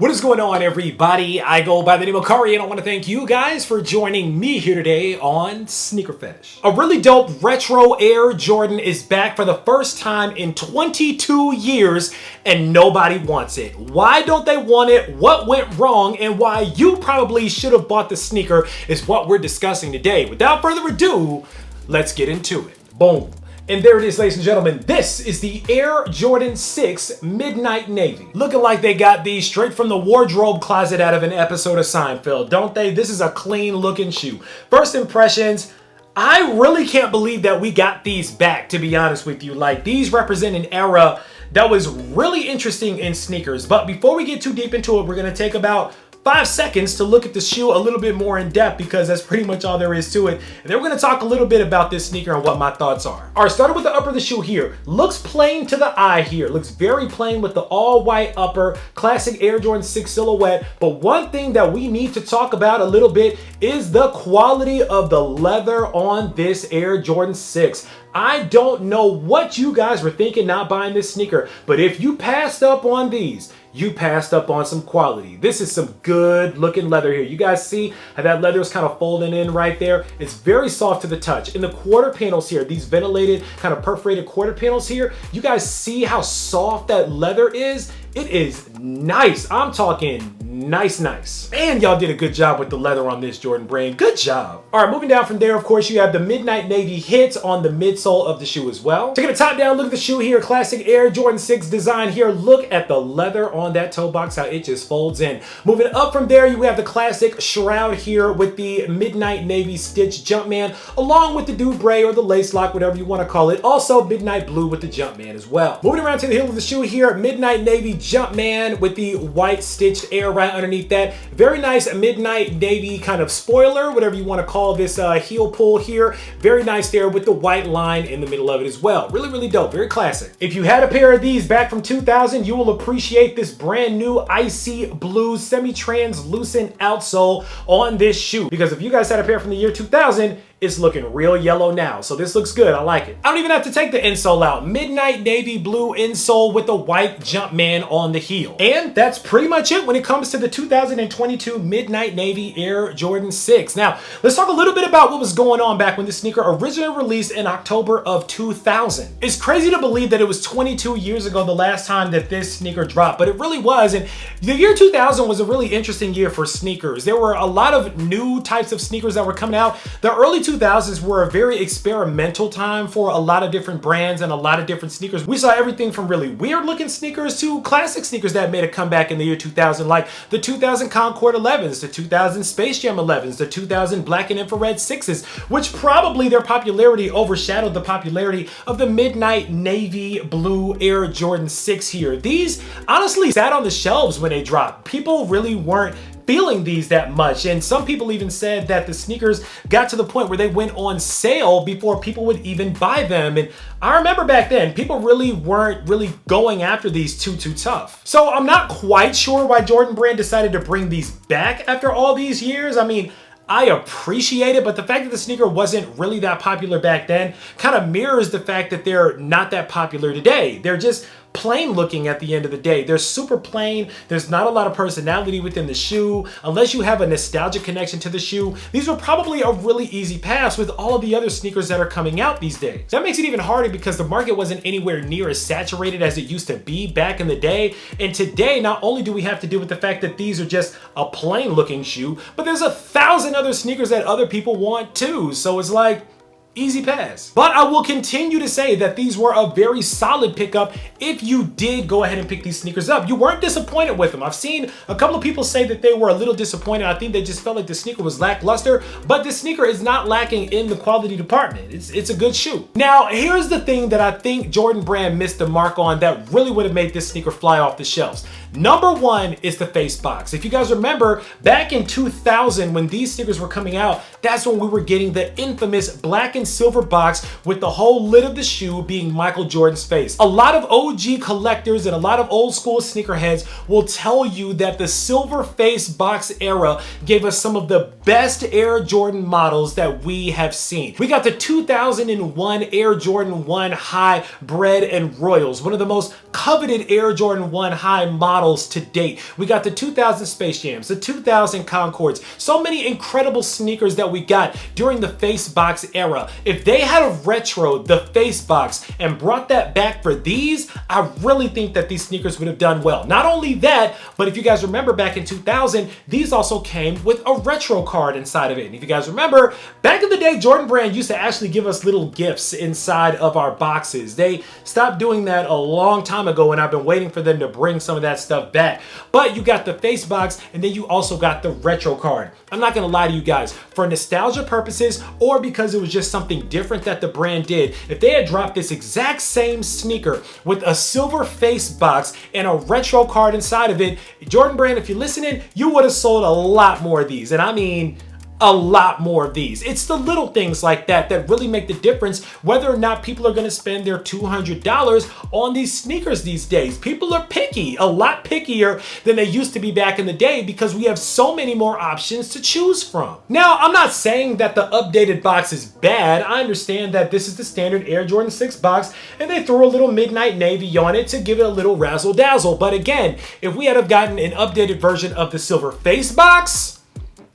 What is going on, everybody? I go by the name of Kari, and I want to thank you guys for joining me here today on Sneaker Fetish. A really dope retro Air Jordan is back for the first time in 22 years, and nobody wants it. Why don't they want it? What went wrong? And why you probably should have bought the sneaker is what we're discussing today. Without further ado, let's get into it. Boom. And there it is, ladies and gentlemen. This is the Air Jordan 6 Midnight Navy. Looking like they got these straight from the wardrobe closet out of an episode of Seinfeld, don't they? This is a clean looking shoe. First impressions, I really can't believe that we got these back, to be honest with you. Like, these represent an era that was really interesting in sneakers. But before we get too deep into it, we're gonna take about 5 seconds to look at the shoe a little bit more in depth, because that's pretty much all there is to it. And then we're going to talk a little bit about this sneaker and what my thoughts are. All right, starting with the upper of the shoe here. Looks plain to the eye here. Looks very plain with the all white upper, classic Air Jordan 6 silhouette. But one thing that we need to talk about a little bit is the quality of the leather on this Air Jordan 6. I don't know what you guys were thinking not buying this sneaker, but if you passed up on these, you passed up on some quality. This is some good looking leather here. You guys see how that leather is kind of folding in right there? It's very soft to the touch. In the quarter panels here, these ventilated kind of perforated quarter panels here, you guys see how soft that leather is? It is nice. I'm talking nice. Man, y'all did a good job with the leather on this Jordan brand. Good job. All right, moving down from there, of course, you have the Midnight Navy hits on the midsole of the shoe as well. Taking a top down look at the shoe here, classic Air Jordan 6 design here. Look at the leather on that toe box, how it just folds in. Moving up from there, you have the classic shroud here with the Midnight Navy stitch Jumpman, along with the Dubray or the lace lock, whatever you want to call it. Also, Midnight Blue with the Jumpman as well. Moving around to the heel of the shoe here, Midnight Navy Jumpman with the white stitched air right underneath that. Very nice Midnight Navy kind of spoiler, whatever you want to call this heel pull here. Very nice there with the white line in the middle of it as well. Really dope, very classic. If you had a pair of these back from 2000, you will appreciate this brand new icy blue semi-translucent outsole on this shoe. Because if you guys had a pair from the year 2000, it's looking real yellow now. So this looks good, I like it. I don't even have to take the insole out. Midnight navy blue insole with the white Jumpman on the heel. And that's pretty much it when it comes to the 2022 Midnight Navy Air Jordan 6. Now, let's talk a little bit about what was going on back when this sneaker originally released in October of 2000. It's crazy to believe that it was 22 years ago the last time that this sneaker dropped, but it really was. And the year 2000 was a really interesting year for sneakers. There were a lot of new types of sneakers that were coming out. The early 2000s were a very experimental time for a lot of different brands and a lot of different sneakers. We saw everything from really weird looking sneakers to classic sneakers that made a comeback in the year 2000, like the 2000 Concord 11s, the 2000 Space Jam 11s, the 2000 Black and Infrared 6s, which probably their popularity overshadowed the popularity of the Midnight Navy Blue Air Jordan 6 here. These honestly sat on the shelves when they dropped. People really weren't feeling these that much, and some people even said that the sneakers got to the point where they went on sale before people would even buy them. And I remember back then people weren't really going after these too tough. So I'm not quite sure why Jordan Brand decided to bring these back after all these years. I mean, I appreciate it, but the fact that the sneaker wasn't really that popular back then kind of mirrors the fact that they're not that popular today. They're just plain looking at the end of the day. They're super plain. There's not a lot of personality within the shoe. Unless you have a nostalgic connection to the shoe, these were probably a really easy pass with all of the other sneakers that are coming out these days. That makes it even harder because the market wasn't anywhere near as saturated as it used to be back in the day. And today, not only do we have to deal with the fact that these are just a plain looking shoe, but there's 1,000 other sneakers that other people want too. So it's like, easy pass. But I will continue to say that these were a very solid pickup if you did go ahead and pick these sneakers up. You weren't disappointed with them. I've seen a couple of people say that they were a little disappointed. I think they just felt like the sneaker was lackluster, but this sneaker is not lacking in the quality department. It's a good shoe. Now, here's the thing that I think Jordan Brand missed the mark on that really would have made this sneaker fly off the shelves. Number one is the face box. If you guys remember, back in 2000 when these sneakers were coming out, that's when we were getting the infamous black and silver box with the whole lid of the shoe being Michael Jordan's face. A lot of OG collectors and a lot of old school sneakerheads will tell you that the silver face box era gave us some of the best Air Jordan models that we have seen. We got the 2001 Air Jordan 1 High Bred and Royals, one of the most coveted Air Jordan 1 High models models to date. We got the 2000 Space Jams, the 2000 Concords, so many incredible sneakers that we got during the face box era. If they had a retroed the face box and brought that back for these, I really think that these sneakers would have done well. Not only that, but if you guys remember back in 2000, these also came with a retro card inside of it. And if you guys remember, back in the day, Jordan Brand used to actually give us little gifts inside of our boxes. They stopped doing that a long time ago, and I've been waiting for them to bring some of that stuff back. But you got the face box, and then you also got the retro card. I'm not gonna lie to you guys, for nostalgia purposes or because it was just something different that the brand did, if they had dropped this exact same sneaker with a silver face box and a retro card inside of it, Jordan Brand, if you're listening, you would have sold a lot more of these. And I mean, a lot more of these. It's the little things like that that really make the difference whether or not people are going to spend their $200 on these sneakers these days. People are picky, a lot pickier than they used to be back in the day because we have so many more options to choose from. Now, I'm not saying that the updated box is bad. I understand that this is the standard Air Jordan 6 box and they threw a little midnight navy on it to give it a little razzle dazzle. But again, if we had have gotten an updated version of the silver face box,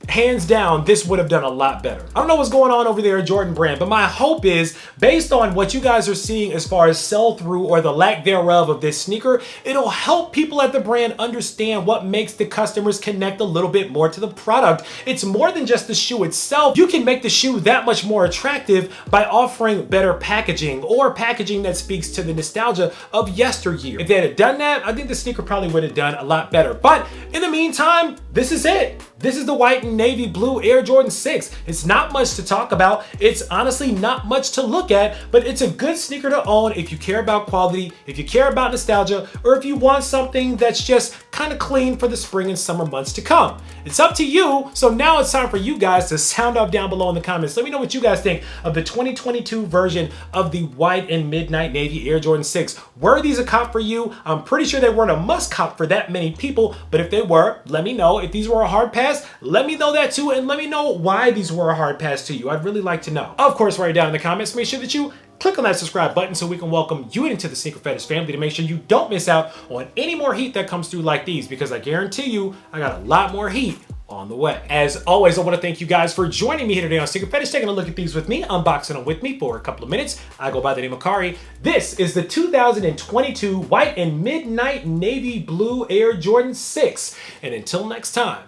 hands down, this would have done a lot better. I don't know what's going on over there at Jordan Brand, but my hope is, based on what you guys are seeing as far as sell-through or the lack thereof of this sneaker, it'll help people at the brand understand what makes the customers connect a little bit more to the product. It's more than just the shoe itself. You can make the shoe that much more attractive by offering better packaging or packaging that speaks to the nostalgia of yesteryear. If they had done that, I think the sneaker probably would have done a lot better. But in the meantime, this is it. This is the white and navy blue Air Jordan 6. It's not much to talk about. It's honestly not much to look at, but it's a good sneaker to own if you care about quality, if you care about nostalgia, or if you want something that's just kind of clean for the spring and summer months to come. It's up to you. So now it's time for you guys to sound off down below in the comments. Let me know what you guys think of the 2022 version of the white and midnight navy Air Jordan 6. Were these a cop for you? I'm pretty sure they weren't a must cop for that many people, but if they were, let me know. If these were a hard pass, let me know that too, and let me know why these were a hard pass to you. I'd really like to know. Of course, write it down in the comments. Make sure that you click on that subscribe button so we can welcome you into the Sneaker Fetish family to make sure you don't miss out on any more heat that comes through like these, because I guarantee you I got a lot more heat on the way. As always, I want to thank you guys for joining me here today on Sneaker Fetish, taking a look at these with me, unboxing them with me for a couple of minutes. I go by the name of Kari. This is the 2022 white and midnight navy blue Air Jordan 6. And until next time,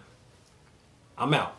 I'm out.